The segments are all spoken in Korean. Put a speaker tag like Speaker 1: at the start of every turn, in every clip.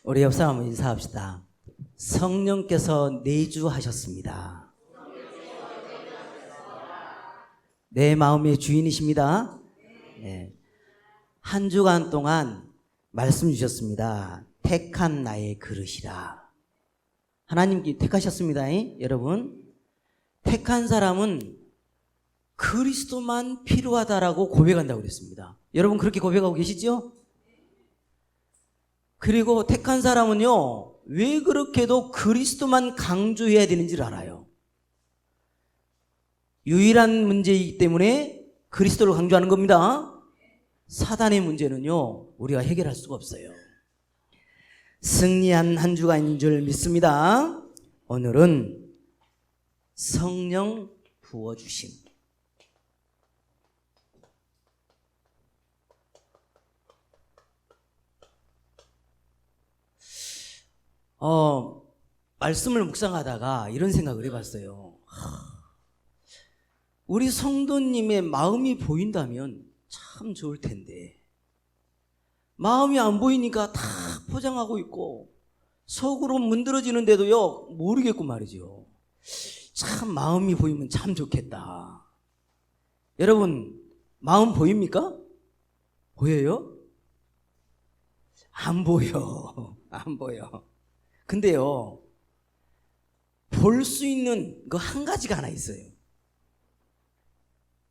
Speaker 1: 우리 옆 사람 인사합시다. 성령께서 내주하셨습니다. 내 마음의 주인이십니다. 네. 한 주간 동안 말씀 주셨습니다. 택한 나의 그릇이라. 하나님께 택하셨습니다. 여러분, 택한 사람은 그리스도만 필요하다라고 고백한다고 그랬습니다. 여러분 그렇게 고백하고 계시죠? 그리고 택한 사람은요, 왜 그렇게도 그리스도만 강조해야 되는지를 알아요. 유일한 문제이기 때문에 그리스도를 강조하는 겁니다. 사단의 문제는요, 우리가 해결할 수가 없어요. 승리한 한 주간인 줄 믿습니다. 오늘은 성령 부어주심. 말씀을 묵상하다가 이런 생각을 해봤어요. 우리 성도님의 마음이 보인다면 참 좋을 텐데, 마음이 안 보이니까 다 포장하고 있고 속으로 문드러지는데도요 모르겠고 말이죠. 참 마음이 보이면 참 좋겠다. 여러분 마음 보입니까? 보여요? 안 보여. 안 보여. 근데요, 볼 수 있는 그 한 가지가 하나 있어요.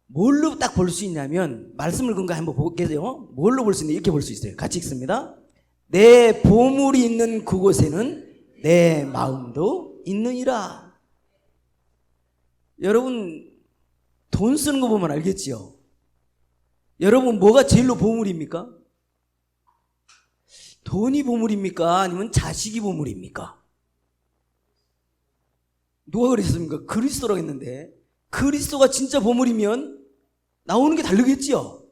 Speaker 1: 뭘로 딱 볼 수 있냐면, 말씀을 근거해 한번 보겠어요. 뭘로 볼 수 있냐, 이렇게 볼 수 있어요. 같이 읽습니다. 내 보물이 있는 그곳에는 내 마음도 있느니라. 여러분 돈 쓰는 거 보면 알겠지요? 여러분 뭐가 제일로 보물입니까? 돈이 보물입니까? 아니면 자식이 보물입니까? 누가 그랬습니까? 그리스도라고 했는데, 그리스도가 진짜 보물이면 나오는 게 다르겠지요?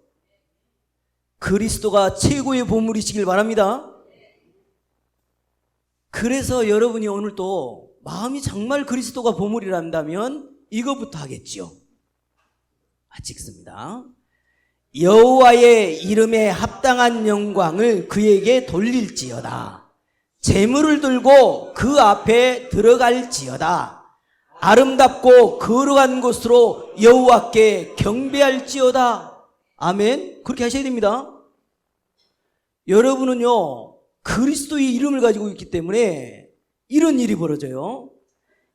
Speaker 1: 그리스도가 최고의 보물이시길 바랍니다. 그래서 여러분이 오늘 또 마음이 정말 그리스도가 보물이란다면 이거부터 하겠지요. 같이 읽습니다. 여호와의 이름에 합당한 영광을 그에게 돌릴지어다. 재물을 들고 그 앞에 들어갈지어다. 아름답고 거룩한 곳으로 여호와께 경배할지어다. 아멘. 그렇게 하셔야 됩니다. 여러분은요 그리스도의 이름을 가지고 있기 때문에 이런 일이 벌어져요.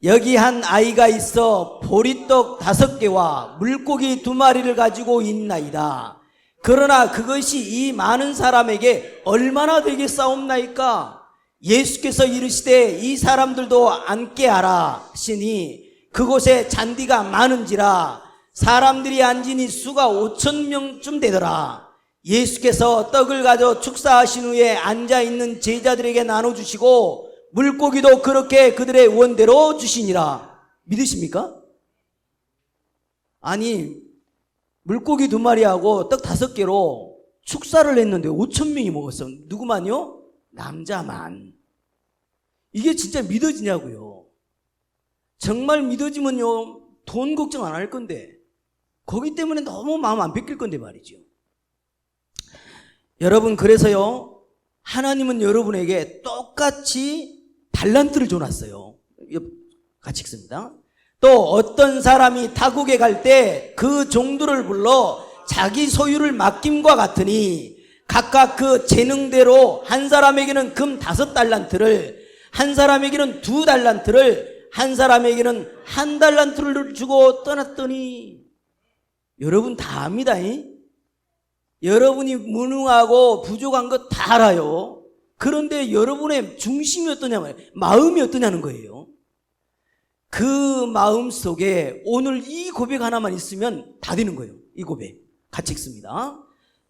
Speaker 1: 여기 한 아이가 있어 보리떡 5개와 물고기 2마리를 가지고 있나이다. 그러나 그것이 이 많은 사람에게 얼마나 되겠사옵나이까? 예수께서 이르시되 이 사람들도 앉게 하라 하시니 그곳에 잔디가 많은지라 사람들이 앉으니 수가 5,000명쯤 되더라. 예수께서 떡을 가져 축사하신 후에 앉아있는 제자들에게 나눠주시고 물고기도 그렇게 그들의 원대로 주시니라. 믿으십니까? 아니 물고기 2마리하고 떡 5개로 축사를 했는데 5,000명이 먹었어. 누구만요? 남자만. 이게 진짜 믿어지냐고요. 정말 믿어지면요 돈 걱정 안 할 건데, 거기 때문에 너무 마음 안 뺏길 건데 말이죠. 여러분 그래서요 하나님은 여러분에게 똑같이 달란트를 줘놨어요. 같이 읽습니다. 또 어떤 사람이 타국에 갈 때 그 종들을 불러 자기 소유를 맡김과 같으니 각각 그 재능대로 한 사람에게는 금 5달란트를, 한 사람에게는 2달란트를, 한 사람에게는 1달란트를 주고 떠났더니. 여러분 다 압니다. 여러분이 무능하고 부족한 거 다 알아요. 그런데 여러분의 중심이 어떠냐면 마음이 어떠냐는 거예요. 그 마음 속에 오늘 이 고백 하나만 있으면 다 되는 거예요. 이 고백 같이 읽습니다.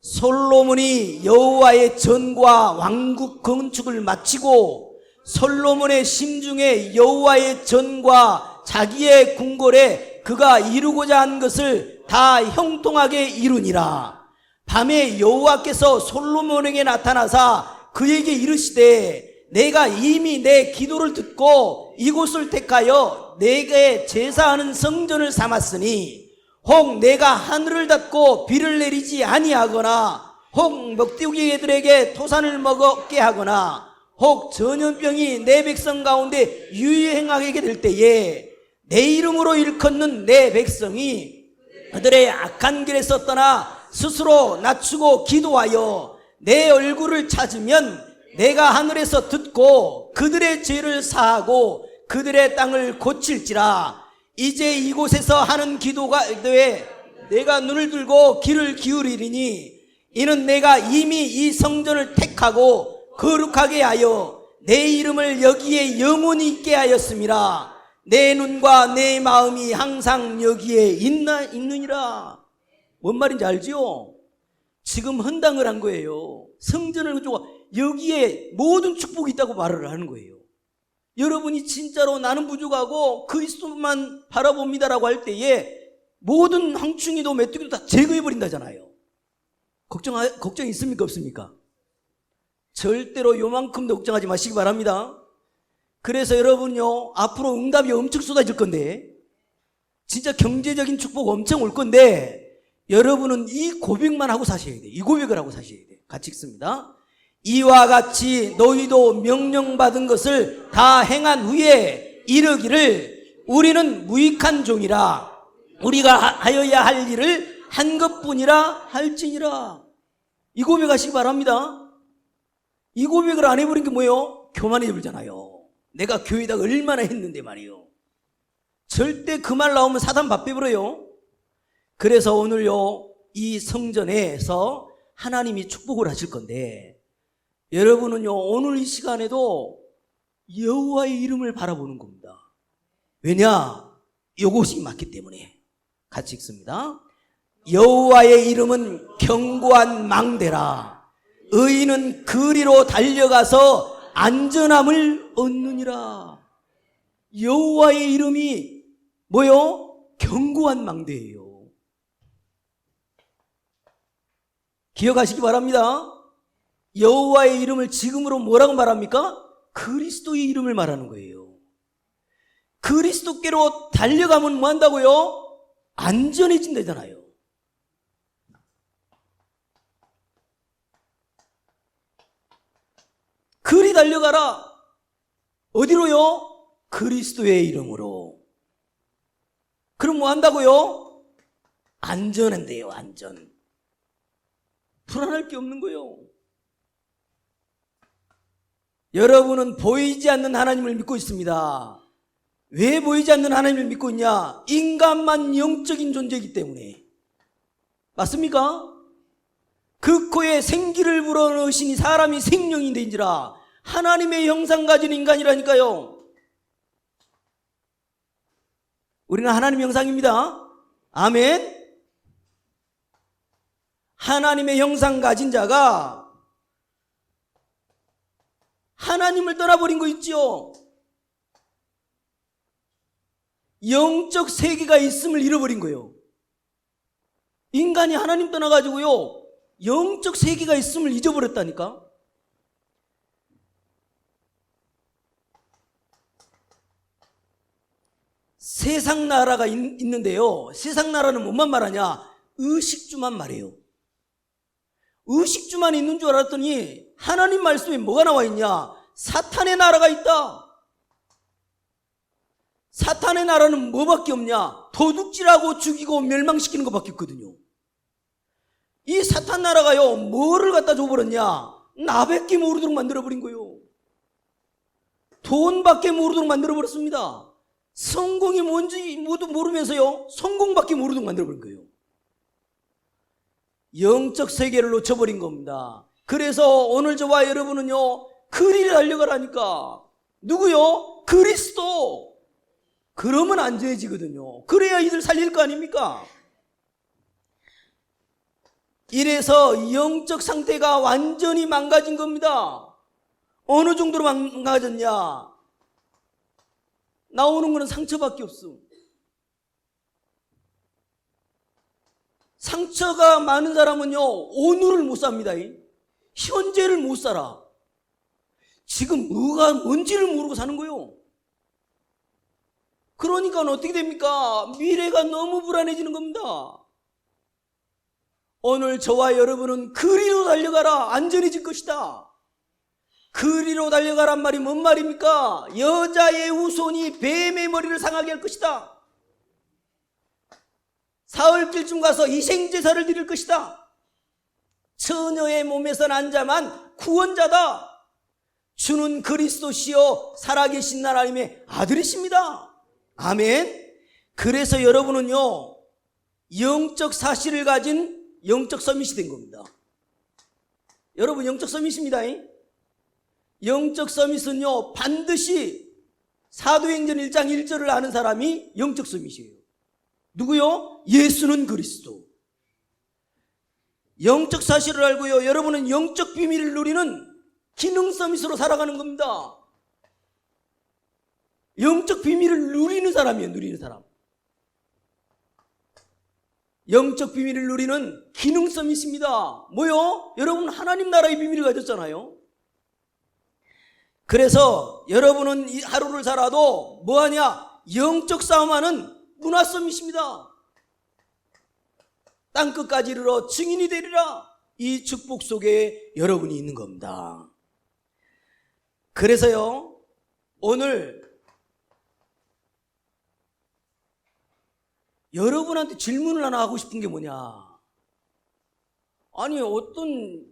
Speaker 1: 솔로몬이 여호와의 전과 왕국 건축을 마치고 솔로몬의 심중에 여호와의 전과 자기의 궁궐에 그가 이루고자 한 것을 다 형통하게 이루니라. 밤에 여호와께서 솔로몬에게 나타나사 그에게 이르시되 내가 이미 내 기도를 듣고 이곳을 택하여 내게 제사하는 성전을 삼았으니 혹 내가 하늘을 닫고 비를 내리지 아니하거나 혹 먹튀기들에게 토산을 먹게 하거나 혹 전염병이 내 백성 가운데 유행하게 될 때에 내 이름으로 일컫는 내 백성이 그들의 악한 길에서 떠나 스스로 낮추고 기도하여 내 얼굴을 찾으면 내가 하늘에서 듣고 그들의 죄를 사하고 그들의 땅을 고칠지라. 이제 이곳에서 하는 기도가 되어 내가 눈을 들고 귀를 기울이리니 이는 내가 이미 이 성전을 택하고 거룩하게 하여 내 이름을 여기에 영원히 있게 하였음이라. 내 눈과 내 마음이 항상 여기에 있느니라. 뭔 말인지 알지요? 지금 헌당을 한 거예요. 성전을 주고 여기에 모든 축복이 있다고 말을 하는 거예요. 여러분이 진짜로 나는 부족하고 그리스도만 바라봅니다라고 할 때에 모든 황충이도 메뚜기도 다 제거해버린다잖아요. 걱정 있습니까 없습니까? 절대로 요만큼도 걱정하지 마시기 바랍니다. 그래서 여러분요, 앞으로 응답이 엄청 쏟아질 건데, 진짜 경제적인 축복 엄청 올 건데, 여러분은 이 고백만 하고 사셔야 돼요. 이 고백을 하고 사셔야 돼요. 같이 읽습니다. 이와 같이 너희도 명령받은 것을 다 행한 후에 이르기를 우리는 무익한 종이라. 우리가 하여야 할 일을 한 것뿐이라 할지니라. 이 고백하시기 바랍니다. 이 고백을 안 해버린 게 뭐예요? 교만해 버리잖아요. 내가 교회에다 얼마나 했는데 말이요. 절대 그 말 나오면 사단 밥 빼버려요. 그래서 오늘요, 이 성전에서 하나님이 축복을 하실 건데, 여러분은요, 오늘 이 시간에도 여호와의 이름을 바라보는 겁니다. 왜냐? 이것이 맞기 때문에. 같이 읽습니다. 여호와의 이름은 견고한 망대라. 의인은 그리로 달려가서 안전함을 얻느니라. 여호와의 이름이 뭐요? 견고한 망대예요. 기억하시기 바랍니다. 여호와의 이름을 지금으로 뭐라고 말합니까? 그리스도의 이름을 말하는 거예요. 그리스도께로 달려가면 뭐 한다고요? 안전해진다잖아요. 그리 달려가라. 어디로요? 그리스도의 이름으로. 그럼 뭐 한다고요? 안전한데요, 안전. 불안할 게 없는 거예요. 여러분은 보이지 않는 하나님을 믿고 있습니다. 왜 보이지 않는 하나님을 믿고 있냐? 인간만 영적인 존재이기 때문에. 맞습니까? 그 코에 생기를 불어넣으시니 사람이 생명이 된지라. 하나님의 형상 가진 인간이라니까요. 우리는 하나님의 형상입니다. 아멘. 하나님의 형상 가진 자가 하나님을 떠나버린 거 있죠. 영적 세계가 있음을 잃어버린 거예요. 인간이 하나님 떠나가지고요, 영적 세계가 있음을 잊어버렸다니까. 세상 나라가 있는데요, 세상 나라는 뭐만 말하냐? 의식주만 말해요. 의식주만 있는 줄 알았더니 하나님 말씀에 뭐가 나와 있냐? 사탄의 나라가 있다. 사탄의 나라는 뭐밖에 없냐? 도둑질하고 죽이고 멸망시키는 것밖에 없거든요. 이 사탄 나라가요, 뭐를 갖다 줘버렸냐? 나밖에 모르도록 만들어버린 거예요. 돈밖에 모르도록 만들어버렸습니다. 성공이 뭔지 모두 모르면서요, 성공밖에 모르도록 만들어버린 거예요. 영적 세계를 놓쳐버린 겁니다. 그래서 오늘 저와 여러분은요, 그리를 달려가라니까. 누구요? 그리스도. 그러면 안전해지거든요. 그래야 이들 살릴 거 아닙니까? 이래서 영적 상태가 완전히 망가진 겁니다. 어느 정도로 망가졌냐? 나오는 거는 상처밖에 없어. 상처가 많은 사람은요, 오늘을 못 삽니다. 현재를 못 살아. 지금 뭐가 뭔지를 모르고 사는 거예요. 그러니까 어떻게 됩니까? 미래가 너무 불안해지는 겁니다. 오늘 저와 여러분은 그리로 달려가라. 안전해질 것이다. 그리로 달려가란 말이 뭔 말입니까? 여자의 후손이 뱀의 머리를 상하게 할 것이다. 사흘길쯤 가서 희생제사를 드릴 것이다. 처녀의 몸에서 난 자만 구원자다. 주는 그리스도시요 살아계신 하나님의 아들이십니다. 아멘. 그래서 여러분은요, 영적 사실을 가진 영적 서밋이 된 겁니다. 여러분, 영적 서밋입니다. 영적 서밋은요, 반드시 사도행전 1장 1절을 아는 사람이 영적 서밋이에요. 누구요? 예수는 그리스도. 영적 사실을 알고요, 여러분은 영적 비밀을 누리는 기능 서밋으로 살아가는 겁니다. 영적 비밀을 누리는 사람이에요. 누리는 사람. 영적 비밀을 누리는 기능 서밋입니다. 뭐요? 여러분 하나님 나라의 비밀을 가졌잖아요. 그래서 여러분은 이 하루를 살아도 뭐하냐? 영적 싸움하는 문화 서밋입니다. 땅끝까지 이르러 증인이 되리라. 이 축복 속에 여러분이 있는 겁니다. 그래서요, 오늘 여러분한테 질문을 하나 하고 싶은 게 뭐냐? 아니, 어떤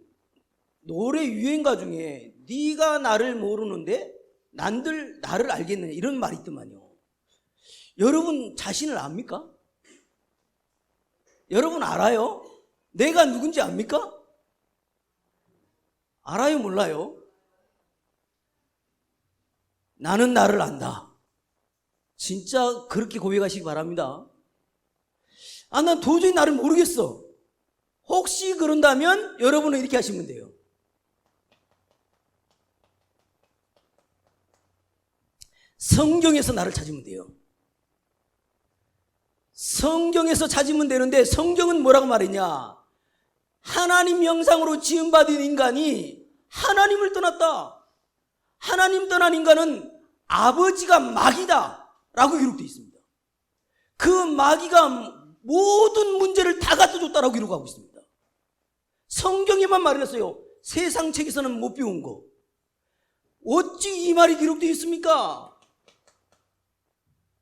Speaker 1: 노래 유행가 중에 네가 나를 모르는데 난들 나를 알겠느냐, 이런 말이 있더만요. 여러분 자신을 압니까? 여러분 알아요? 내가 누군지 압니까? 알아요? 몰라요? 나는 나를 안다. 진짜 그렇게 고백하시기 바랍니다. 아, 난 도저히 나를 모르겠어. 혹시 그런다면 여러분은 이렇게 하시면 돼요. 성경에서 나를 찾으면 돼요. 성경에서 찾으면 되는데, 성경은 뭐라고 말했냐? 하나님 형상으로 지음받은 인간이 하나님을 떠났다. 하나님 떠난 인간은 아버지가 마귀다 라고 기록되어 있습니다. 그 마귀가 모든 문제를 다 갖다줬다라고 기록하고 있습니다. 성경에만 말해놨어요. 세상 책에서는 못 배운 거. 어찌 이 말이 기록되어 있습니까?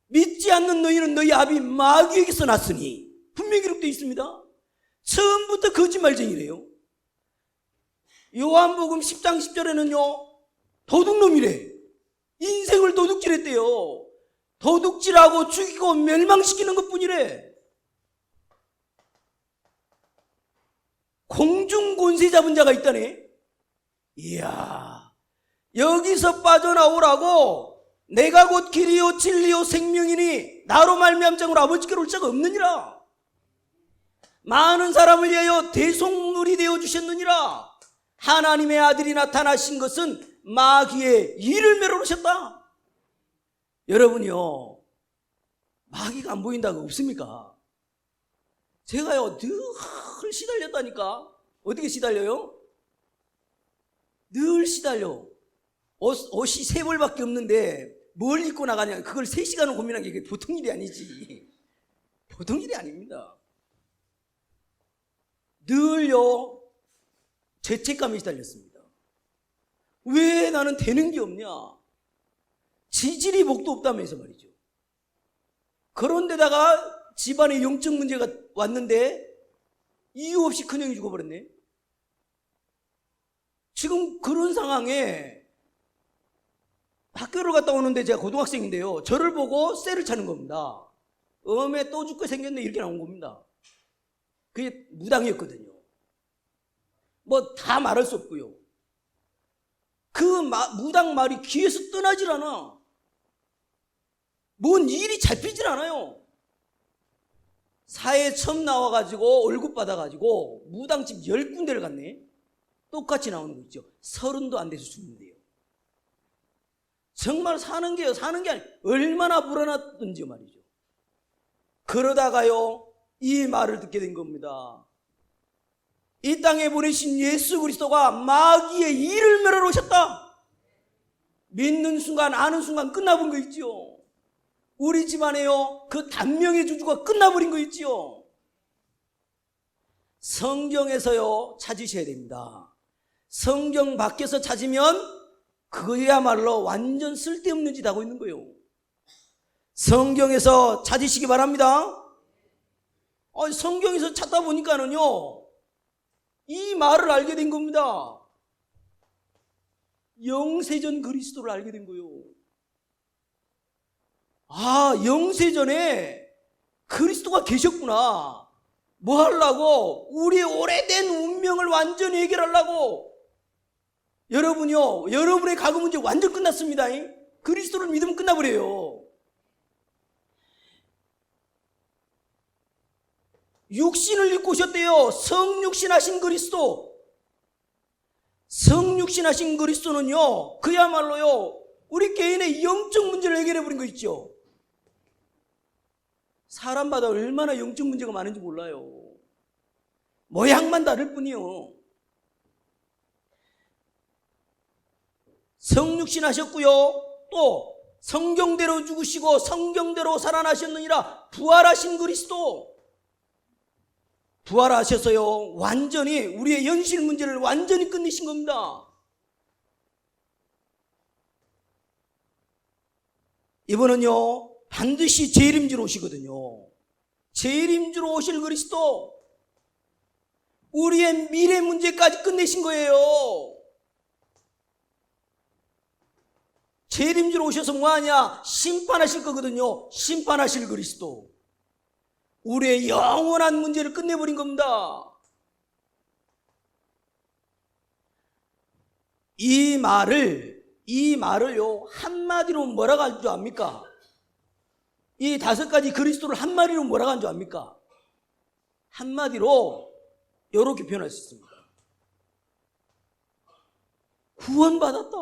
Speaker 1: 믿지 않는 너희는 너희 아비 마귀에게서 났으니, 분명히 기록되어 있습니다. 처음부터 거짓말쟁이래요. 요한복음 10장 10절에는요 도둑놈이래. 인생을 도둑질했대요. 도둑질하고 죽이고 멸망시키는 것뿐이래. 공중 권세 잡은 자가 있다네. 이야, 여기서 빠져나오라고 내가 곧 길이요 진리요 생명이니 나로 말미암장으로 아버지께로 올 자가 없느니라. 많은 사람을 위하여 대속물이 되어 주셨느니라. 하나님의 아들이 나타나신 것은 마귀의 일을 멸하셨다. 여러분이요, 마귀가 안 보인다고 없습니까? 제가요 늘 시달렸다니까. 어떻게 시달려요? 늘 시달려. 옷이 3벌밖에 없는데 뭘 입고 나가냐, 그걸 3시간을 고민하는 게 보통 일이 아니지. 보통 일이 아닙니다. 늘요 죄책감이 시달렸습니다. 왜 나는 되는 게 없냐? 지질이 목도 없다면서 말이죠. 그런데다가 집안에 영적 문제가 왔는데 이유 없이 큰형이 죽어버렸네. 지금 그런 상황에 학교를 갔다 오는데, 제가 고등학생인데요, 저를 보고 쎄를 차는 겁니다. 엄에 또 죽게 생겼네, 이렇게 나온 겁니다. 그게 무당이었거든요. 뭐 다 말할 수 없고요. 그 무당 말이 귀에서 떠나질 않아. 뭔 일이 잡히질 않아요. 사회에 처음 나와가지고 월급 받아가지고 무당집 10군데를 갔네. 똑같이 나오는 거 있죠. 30도 안 돼서 죽는데요. 정말 사는 게 아니라 얼마나 불안했던지 말이죠. 그러다가요 이 말을 듣게 된 겁니다. 이 땅에 보내신 예수 그리스도가 마귀의 일을 멸하러 오셨다. 믿는 순간, 아는 순간 끝나버린 거 있죠. 우리 집안에요 그 단명의 주주가 끝나버린 거 있죠. 성경에서요 찾으셔야 됩니다. 성경 밖에서 찾으면 그거야말로 완전 쓸데없는 짓 하고 있는 거예요. 성경에서 찾으시기 바랍니다. 성경에서 찾다 보니까는요, 이 말을 알게 된 겁니다. 영세전 그리스도를 알게 된 거예요. 영세전에 그리스도가 계셨구나. 뭐 하려고? 우리의 오래된 운명을 완전히 해결하려고. 여러분요, 여러분의 과거 문제 완전 끝났습니다. 그리스도를 믿으면 끝나버려요. 육신을 입고 오셨대요. 성육신 하신 그리스도. 성육신 하신 그리스도는요, 그야말로요, 우리 개인의 영적 문제를 해결해버린 거 있죠. 사람마다 얼마나 영적 문제가 많은지 몰라요. 모양만 다를 뿐이요. 성육신 하셨고요, 또 성경대로 죽으시고 성경대로 살아나셨느니라. 부활하신 그리스도. 부활하셔서요, 완전히 우리의 현실 문제를 완전히 끝내신 겁니다. 이번은요, 반드시 재림주로 오시거든요. 재림주로 오실 그리스도. 우리의 미래 문제까지 끝내신 거예요. 재림주로 오셔서 뭐하냐? 심판하실 거거든요. 심판하실 그리스도. 우리의 영원한 문제를 끝내버린 겁니다. 이 말을요, 한마디로 뭐라고 할 줄 압니까? 이 5가지 그리스도를 한마디로 뭐라고 한 줄 압니까? 한마디로 이렇게 표현할 수 있습니다. 구원받았다.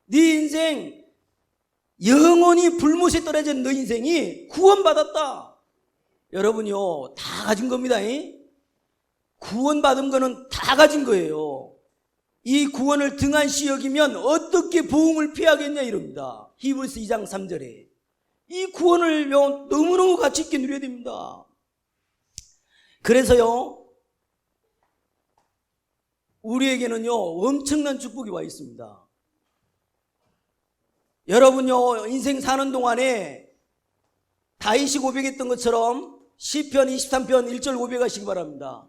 Speaker 1: 네 인생, 영원히 불못에 떨어진 너 인생이 구원받았다. 여러분요, 다 가진 겁니다. 구원받은 거는 다 가진 거예요. 이 구원을 등한시 여기면 어떻게 보응을 피하겠냐 이럽니다. 히브리서 2장 3절에. 이 구원을요, 너무너무 가치 있게 누려야 됩니다. 그래서요, 우리에게는요, 엄청난 축복이 와 있습니다. 여러분요, 인생 사는 동안에 다윗이 고백했던 것처럼 시편 23편 1절 고백하시기 바랍니다.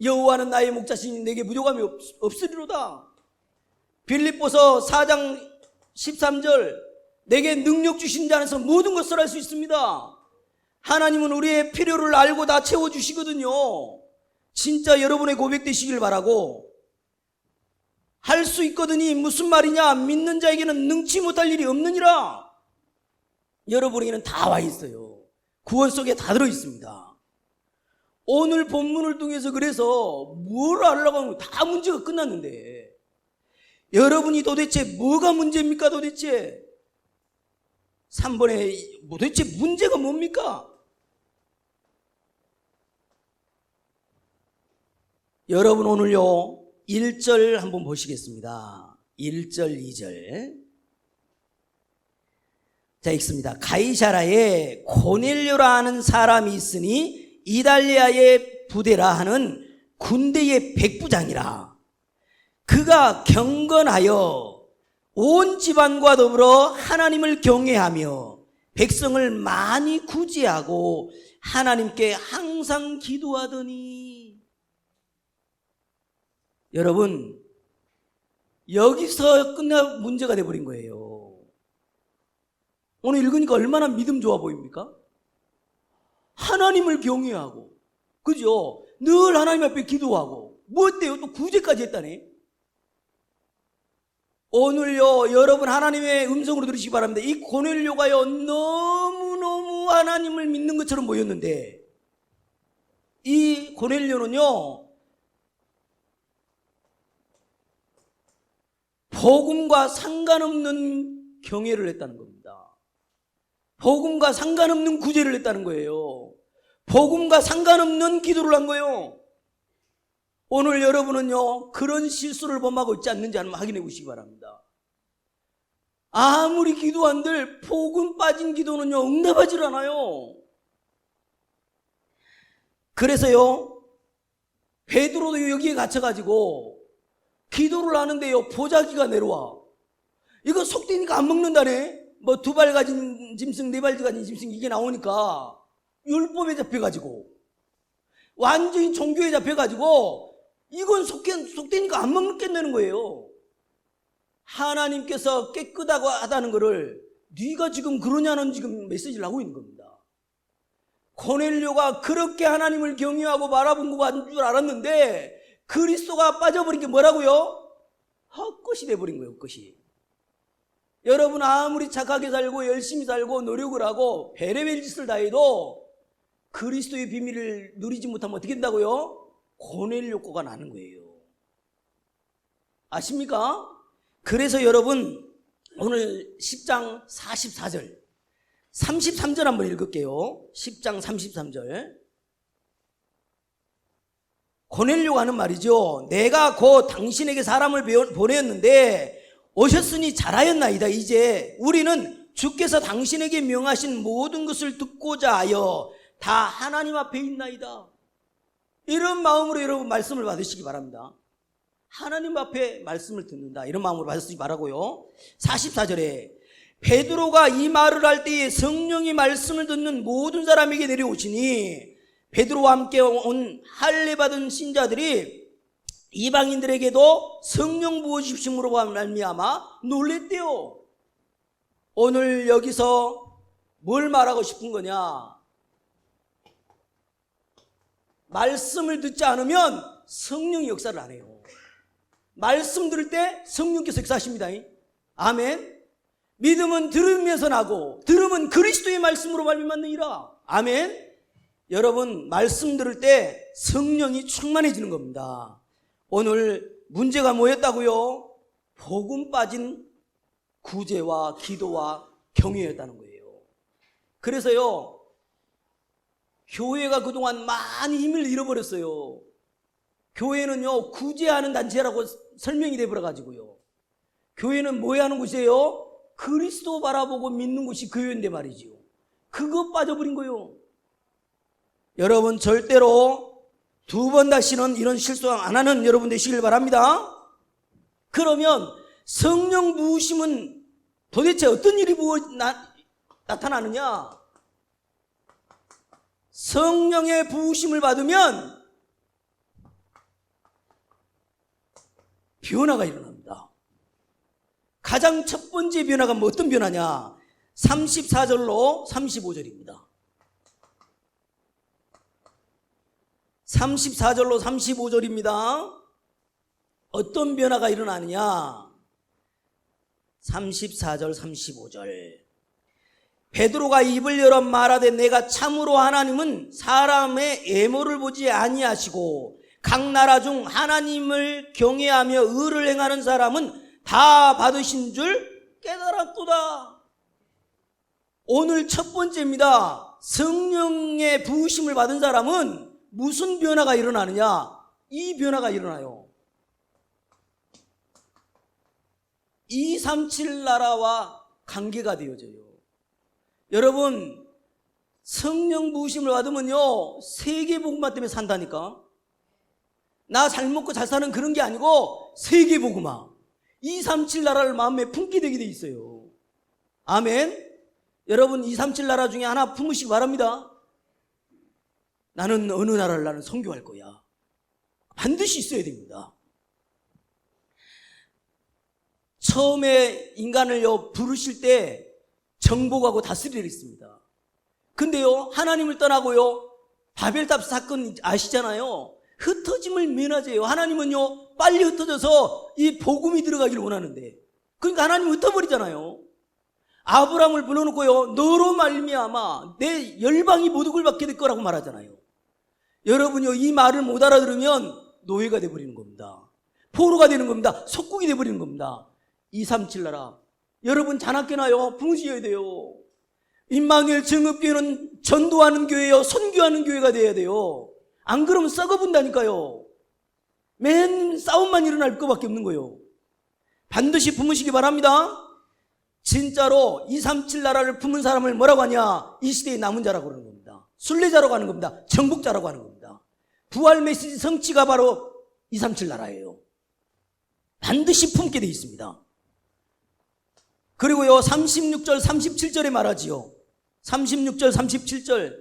Speaker 1: 여호와는 나의 목자시니 내게 부족함이 없으리로다. 빌립보서 4장 13절 내게 능력 주신 자 안에서 모든 것을 할 수 있습니다. 하나님은 우리의 필요를 알고 다 채워주시거든요. 진짜 여러분의 고백되시길 바라고. 할 수 있거든이 무슨 말이냐? 믿는 자에게는 능치 못할 일이 없느니라. 여러분에게는 다 와 있어요. 구원 속에 다 들어있습니다. 오늘 본문을 통해서 그래서 뭘 하려고 하면 다 문제가 끝났는데, 여러분이 도대체 뭐가 문제입니까? 도대체 3번에 도대체 문제가 뭡니까? 여러분 오늘요, 1절 한번 보시겠습니다. 1절 2절 자, 읽습니다. 가이사라에 고넬료라 하는 사람이 있으니 이달리아의 부대라 하는 군대의 백부장이라. 그가 경건하여 온 집안과 더불어 하나님을 경외하며 백성을 많이 구제하고 하나님께 항상 기도하더니. 여러분, 여기서 끝나 문제가 돼버린 거예요. 오늘 읽으니까 얼마나 믿음 좋아 보입니까? 하나님을 경외하고, 그죠? 늘 하나님 앞에 기도하고, 뭐 어때요? 또 구제까지 했다네. 오늘요, 여러분 하나님의 음성으로 들으시기 바랍니다. 이 고넬료가요, 너무너무 하나님을 믿는 것처럼 보였는데, 이 고넬료는요, 복음과 상관없는 경외를 했다는 겁니다. 복음과 상관없는 구제를 했다는 거예요. 복음과 상관없는 기도를 한 거예요. 오늘 여러분은요, 그런 실수를 범하고 있지 않는지 한번 확인해 보시기 바랍니다. 아무리 기도한들 복음 빠진 기도는요, 응답하질 않아요. 그래서요, 베드로도 여기에 갇혀가지고 기도를 하는데요, 보자기가 내려와. 이거 속되니까 안 먹는다네. 뭐 2발 가진 짐승, 4발 가진 짐승 이게 나오니까 율법에 잡혀가지고 완전히 종교에 잡혀가지고 이건 속되니까 안 먹겠다는 거예요. 하나님께서 깨끗하고 하다는 거를 네가 지금 그러냐는 지금 메시지를 하고 있는 겁니다. 고넬료가 그렇게 하나님을 경외하고 바라본 것 같은 줄 알았는데 그리스도가 빠져버린 게 뭐라고요? 헛것이 돼버린 거예요. 헛것이. 여러분 아무리 착하게 살고 열심히 살고 노력을 하고 베레벨 짓을 다 해도 그리스도의 비밀을 누리지 못하면 어떻게 된다고요? 고넬료거가 나는 거예요. 아십니까? 그래서 여러분 오늘 10장 44절 33절 한번 읽을게요. 10장 33절. 고넬료가 하는 말이죠. 내가 곧 당신에게 사람을 보내었는데 오셨으니 잘하였나이다. 이제 우리는 주께서 당신에게 명하신 모든 것을 듣고자 하여 다 하나님 앞에 있나이다. 이런 마음으로 여러분 말씀을 받으시기 바랍니다. 하나님 앞에 말씀을 듣는다. 이런 마음으로 받으시기 바라고요. 44절에 베드로가 이 말을 할 때에 성령이 말씀을 듣는 모든 사람에게 내려오시니 베드로와 함께 온 할례 받은 신자들이 이방인들에게도 성령 부어주심으로 말미암아 놀랬대요. 오늘 여기서 뭘 말하고 싶은 거냐? 말씀을 듣지 않으면 성령이 역사를 안 해요. 말씀 들을 때 성령께서 역사하십니다. 아멘. 믿음은 들으면서 나고 들으면 그리스도의 말씀으로 말미암느니라. 아멘. 여러분 말씀 들을 때 성령이 충만해지는 겁니다. 오늘 문제가 뭐였다고요? 복음 빠진 구제와 기도와 경외였다는 거예요. 그래서요 교회가 그동안 많이 힘을 잃어버렸어요. 교회는요 구제하는 단체라고 설명이 돼버려가지고요. 교회는 뭐 하는 곳이에요? 그리스도 바라보고 믿는 곳이 교회인데 말이지요. 그거 빠져버린 거예요. 여러분 절대로 2번 다시는 이런 실수 안 하는 여러분 되시길 바랍니다. 그러면 성령 부으심은 도대체 어떤 일이 나타나느냐? 성령의 부으심을 받으면 변화가 일어납니다. 가장 첫 번째 변화가 뭐 어떤 변화냐? 34절로 35절입니다. 34절로 35절입니다. 어떤 변화가 일어나느냐? 34절 35절. 베드로가 입을 열어 말하되 내가 참으로 하나님은 사람의 애모를 보지 아니하시고 각 나라 중 하나님을 경외하며 의를 행하는 사람은 다 받으신 줄 깨달았도다. 오늘 첫 번째입니다. 성령의 부으심을 받은 사람은 무슨 변화가 일어나느냐? 이 변화가 일어나요. 237 나라와 관계가 되어져요. 여러분 성령 부으심을 받으면요 세계 복음화 때문에 산다니까. 나 잘 먹고 잘 사는 그런 게 아니고 세계 복음화. 237 나라를 마음에 품게 되게 돼 있어요. 아멘. 여러분 237 나라 중에 하나 품으시기 바랍니다. 나는 어느 나라를 나는 선교할 거야. 반드시 있어야 됩니다. 처음에 인간을요 부르실 때 정복하고 다스리려 했습니다. 근데요 하나님을 떠나고요 바벨탑 사건 아시잖아요. 흩어짐을 면하세요. 하나님은요 빨리 흩어져서 이 복음이 들어가기를 원하는데 그러니까 하나님 흩어버리잖아요. 아브라함을 불러놓고요 너로 말미암아 내 열방이 모독을 받게 될 거라고 말하잖아요. 여러분요 이 말을 못 알아들으면 노예가 돼버리는 겁니다. 포로가 되는 겁니다. 속국이 돼버리는 겁니다. 237 나라 여러분 자나깨나요 품으셔야 돼요. 임마누엘 증업교회는 전도하는 교회요 선교하는 교회가 돼야 돼요. 안 그러면 썩어본다니까요. 맨 싸움만 일어날 것밖에 없는 거예요. 반드시 품으시기 바랍니다. 진짜로 237 나라를 품은 사람을 뭐라고 하냐? 이 시대의 남은 자라고 그러는 겁니다. 순례자라고 하는 겁니다. 정복자라고 하는 겁니다. 부활 메시지 성취가 바로 237 나라예요. 반드시 품게 되어 있습니다. 그리고요 36절 37절에 말하지요. 36절 37절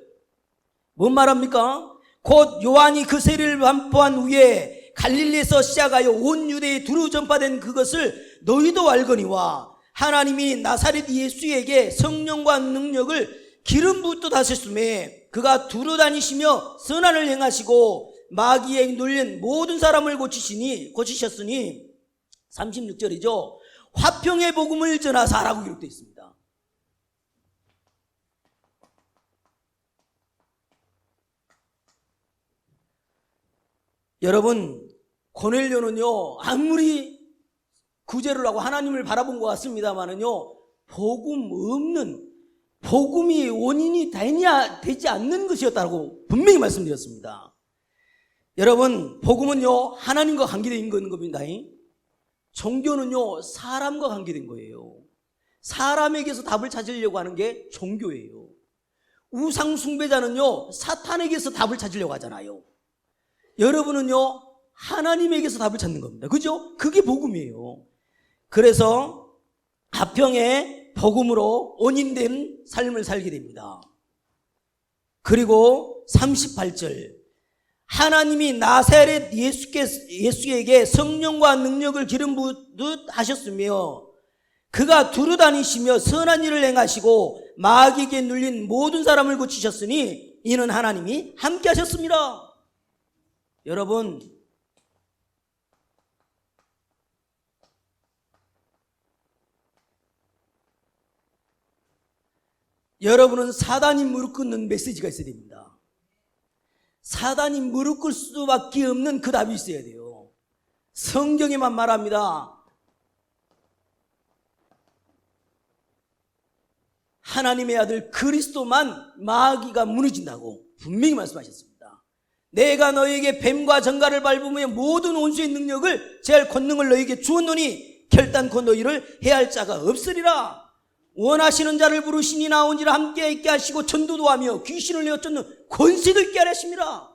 Speaker 1: 뭔 말합니까? 곧 요한이 그 세례를 반포한 후에 갈릴리에서 시작하여 온 유대에 두루 전파된 그것을 너희도 알거니와 하나님이 나사렛 예수에게 성령과 능력을 기름 붓듯 하셨음에 그가 두루 다니시며 선한을 행하시고 마귀에 눌린 모든 사람을 고치셨으니 36절이죠. 화평의 복음을 전하사라고 기록되어 있습니다. 여러분, 고넬료는요 아무리 구제를 하고 하나님을 바라본 것 같습니다만은요 복음이 원인이 되지 않는 것이었다고 분명히 말씀드렸습니다. 여러분, 복음은요 하나님과 관계된 겁니다. 종교는요 사람과 관계된 거예요. 사람에게서 답을 찾으려고 하는 게 종교예요. 우상 숭배자는요 사탄에게서 답을 찾으려고 하잖아요. 여러분은요 하나님에게서 답을 찾는 겁니다. 그죠? 그게 복음이에요. 그래서 화평의 복음으로 온인된 삶을 살게 됩니다. 그리고 38절 하나님이 나사렛 예수에게 성령과 능력을 기름 붓듯 하셨으며 그가 두루 다니시며 선한 일을 행하시고 마귀에게 눌린 모든 사람을 고치셨으니 이는 하나님이 함께 하셨습니다. 여러분은 사단이 무릎 꿇는 메시지가 있어야 됩니다. 사단이 무릎 꿇을 수밖에 없는 그 답이 있어야 돼요. 성경에만 말합니다. 하나님의 아들 그리스도만 마귀가 무너진다고 분명히 말씀하셨습니다. 내가 너희에게 뱀과 정갈을 밟으며 모든 원수의 능력을 제할 권능을 너희에게 주었노니 결단코 너희를 해할 자가 없으리라. 원하시는 자를 부르시니 나온지라 함께 있게 하시고 전도도 하며 귀신을 내어 쫓는 권세도 있게 하셨습니다.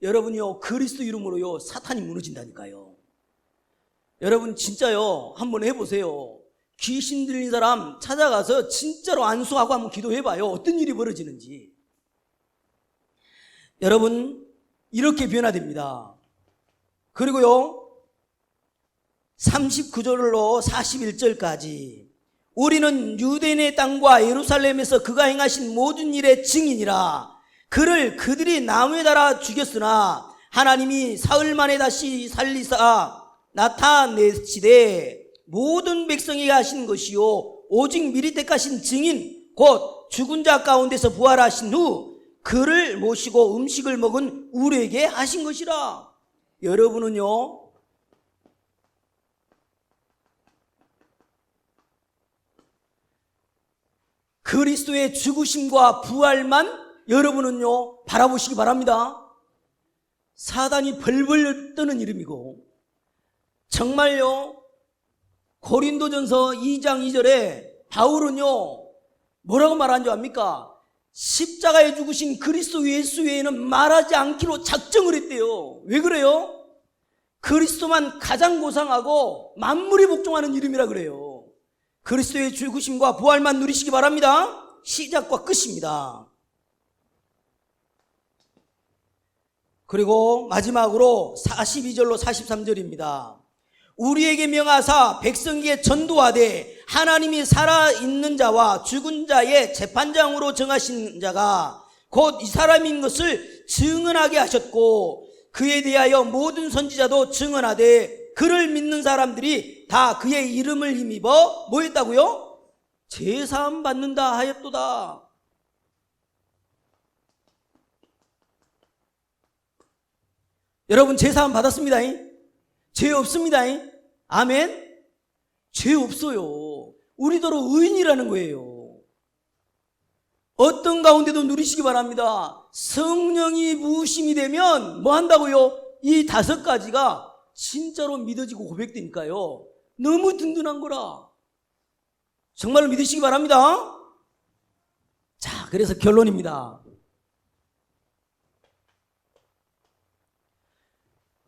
Speaker 1: 여러분이요 그리스도 이름으로요 사탄이 무너진다니까요. 여러분 진짜요 한번 해보세요. 귀신 들린 사람 찾아가서 진짜로 안수하고 한번 기도해봐요. 어떤 일이 벌어지는지. 여러분 이렇게 변화됩니다. 그리고요 39절로 41절까지 우리는 유대인의 땅과 예루살렘에서 그가 행하신 모든 일의 증인이라. 그를 그들이 나무에 달아 죽였으나 하나님이 사흘 만에 다시 살리사 나타내시되 모든 백성에게 하신 것이요 오직 미리 택하신 증인 곧 죽은 자 가운데서 부활하신 후 그를 모시고 음식을 먹은 우리에게 하신 것이라. 여러분은요 그리스도의 죽으심과 부활만 여러분은요 바라보시기 바랍니다. 사단이 벌벌 떠는 이름이고 정말요 고린도전서 2장 2절에 바울은요 뭐라고 말한 줄 압니까? 십자가에 죽으신 그리스도 예수 외에는 말하지 않기로 작정을 했대요. 왜 그래요? 그리스도만 가장 고상하고 만물이 복종하는 이름이라 그래요. 그리스도의 죽으심과 부활만 누리시기 바랍니다. 시작과 끝입니다. 그리고 마지막으로 42절로 43절입니다. 우리에게 명하사 백성에게 전도하되 하나님이 살아있는 자와 죽은 자의 재판장으로 정하신 자가 곧 이 사람인 것을 증언하게 하셨고 그에 대하여 모든 선지자도 증언하되 그를 믿는 사람들이 다 그의 이름을 힘입어 뭐 했다고요? 제사함 받는다 하였도다. 여러분 제사함 받았습니다. 죄 없습니다. 아멘. 죄 없어요. 우리더러 의인이라는 거예요. 어떤 가운데도 누리시기 바랍니다. 성령이 부으심이 되면 뭐 한다고요? 이 5가지가 진짜로 믿어지고 고백되니까요. 너무 든든한 거라. 정말로 믿으시기 바랍니다. 자, 그래서 결론입니다.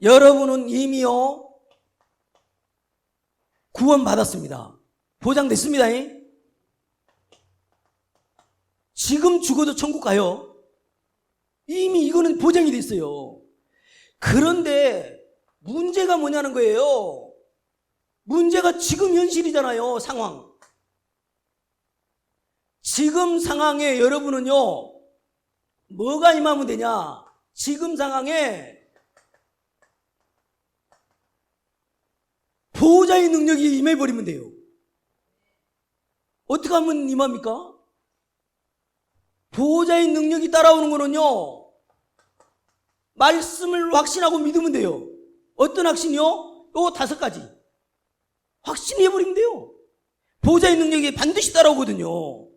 Speaker 1: 여러분은 이미요 구원 받았습니다. 보장됐습니다. 지금 죽어도 천국 가요. 이미 이거는 보장이 됐어요. 그런데 문제가 뭐냐는 거예요. 문제가 지금 현실이잖아요. 상황. 지금 상황에 여러분은요, 뭐가 임하면 되냐? 지금 상황에 보호자의 능력이 임해버리면 돼요. 어떻게 하면 임합니까? 보호자의 능력이 따라오는 거는요, 말씀을 확신하고 믿으면 돼요. 어떤 확신이요? 요 5가지. 확신해버리면 돼요. 보호자의 능력이 반드시 따라오거든요.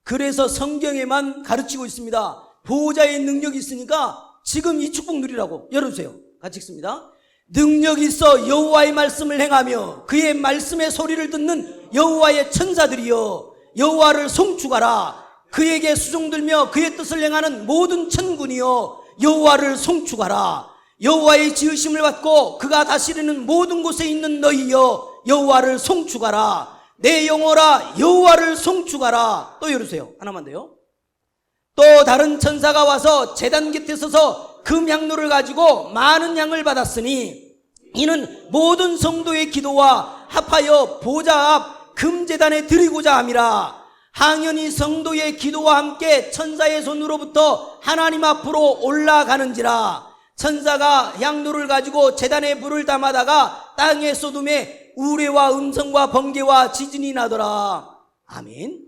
Speaker 1: 그래서 성경에만 가르치고 있습니다. 보호자의 능력이 있으니까 지금 이 축복 누리라고. 열어주세요. 같이 읽습니다. 능력이 있어 여호와의 말씀을 행하며 그의 말씀의 소리를 듣는 여호와의 천사들이여 여호와를 송축하라. 그에게 수종들며 그의 뜻을 행하는 모든 천군이여 여호와를 송축하라. 여호와의 지으심을 받고 그가 다스리는 모든 곳에 있는 너희여 여호와를 송축하라. 내 영혼아 여호와를 송축하라. 또 열으세요. 하나만 더요. 또 다른 천사가 와서 제단 곁에 서서 금 향로를 가지고 많은 양을 받았으니 이는 모든 성도의 기도와 합하여 보좌 앞 금제단에 드리고자 함이라. 항연히 성도의 기도와 함께 천사의 손으로부터 하나님 앞으로 올라가는지라. 천사가 향로를 가지고 제단에 불을 담아다가 땅에 쏟음에 우레와 음성과 번개와 지진이 나더라. 아멘.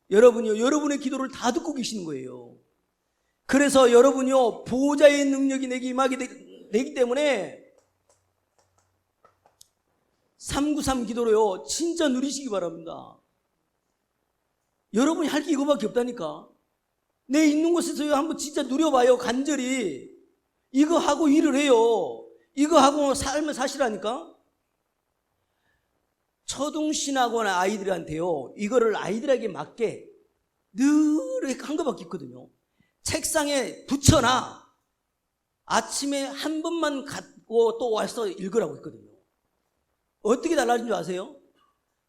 Speaker 1: 여러분이요, 여러분의 기도를 다 듣고 계시는 거예요. 그래서 여러분이요, 보호자의 능력이 내게 임하게 되기 때문에 393 기도로요, 진짜 누리시기 바랍니다. 여러분이 할 게 이거밖에 없다니까. 내 있는 곳에서요, 한번 진짜 누려봐요. 간절히 이거 하고 일을 해요. 이거 하고 삶을 사시라니까. 초등신학원 아이들한테요, 이거를 아이들에게 맞게 늘 한 것밖에 있거든요. 책상에 붙여놔. 아침에 한 번만 갖고 또 와서 읽으라고 했거든요. 어떻게 달라진 줄 아세요?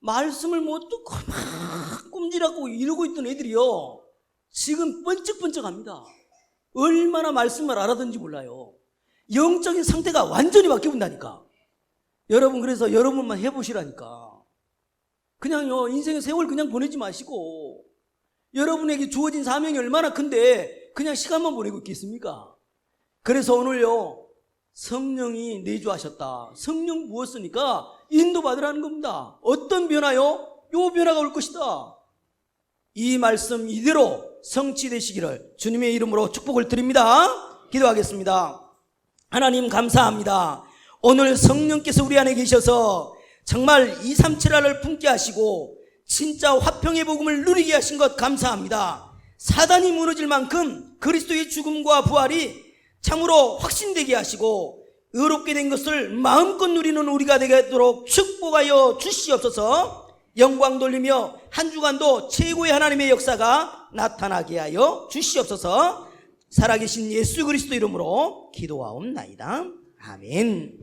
Speaker 1: 말씀을 못 듣고 막 꼼지락하고 이러고 있던 애들이요, 지금 번쩍번쩍합니다. 얼마나 말씀을 알아듣는지 몰라요. 영적인 상태가 완전히 바뀌어본다니까. 여러분, 그래서 여러분만 해보시라니까. 그냥요, 인생의 세월 그냥 보내지 마시고, 여러분에게 주어진 사명이 얼마나 큰데 그냥 시간만 보내고 있겠습니까? 그래서 오늘요, 성령이 내주하셨다. 성령 부었으니까 인도받으라는 겁니다. 어떤 변화요? 요 변화가 올 것이다. 이 말씀 이대로 성취되시기를 주님의 이름으로 축복을 드립니다. 기도하겠습니다. 하나님 감사합니다. 오늘 성령께서 우리 안에 계셔서 정말 237화를 품게 하시고 진짜 화평의 복음을 누리게 하신 것 감사합니다. 사단이 무너질 만큼 그리스도의 죽음과 부활이 참으로 확신되게 하시고 의롭게 된 것을 마음껏 누리는 우리가 되도록 축복하여 주시옵소서. 영광 돌리며 한 주간도 최고의 하나님의 역사가 나타나게 하여 주시옵소서. 살아계신 예수 그리스도 이름으로 기도하옵나이다. 아멘.